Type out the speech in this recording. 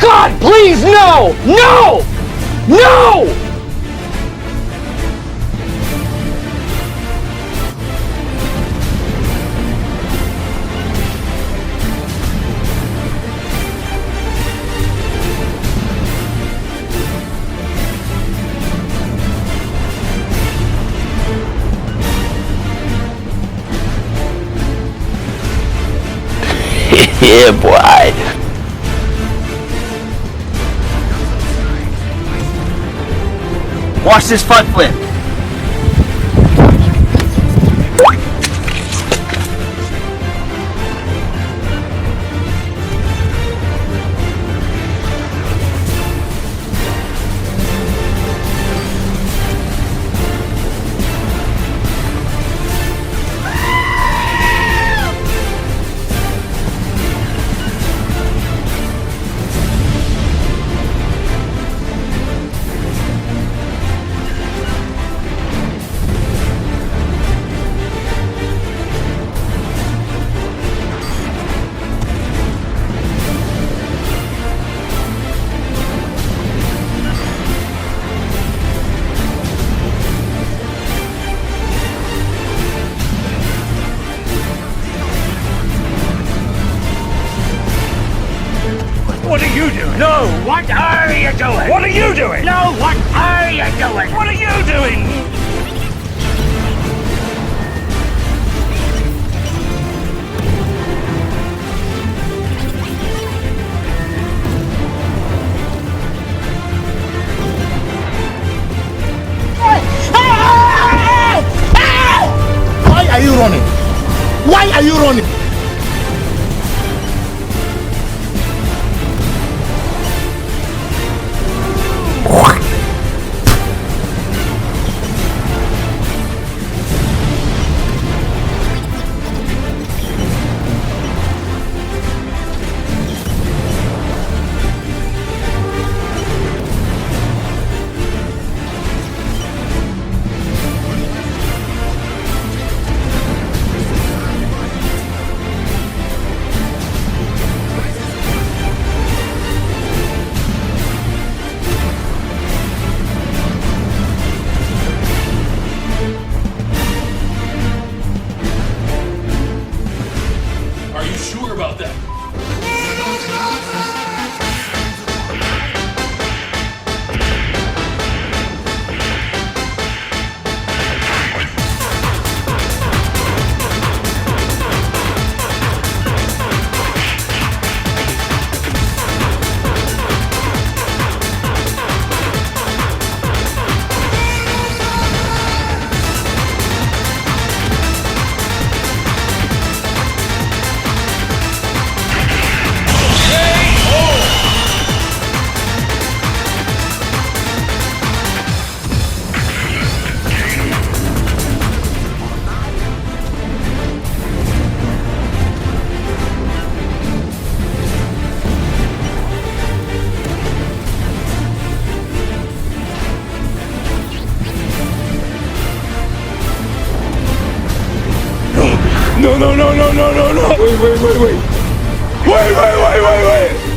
God, please, no! No! No! Yeah, boy. Watch this front flip. What are you doing? No, what are you doing? What are you doing? No, what are you doing? What are you doing? Why are you running? Why are you running? Are you sure about that? No. Wait. Wait.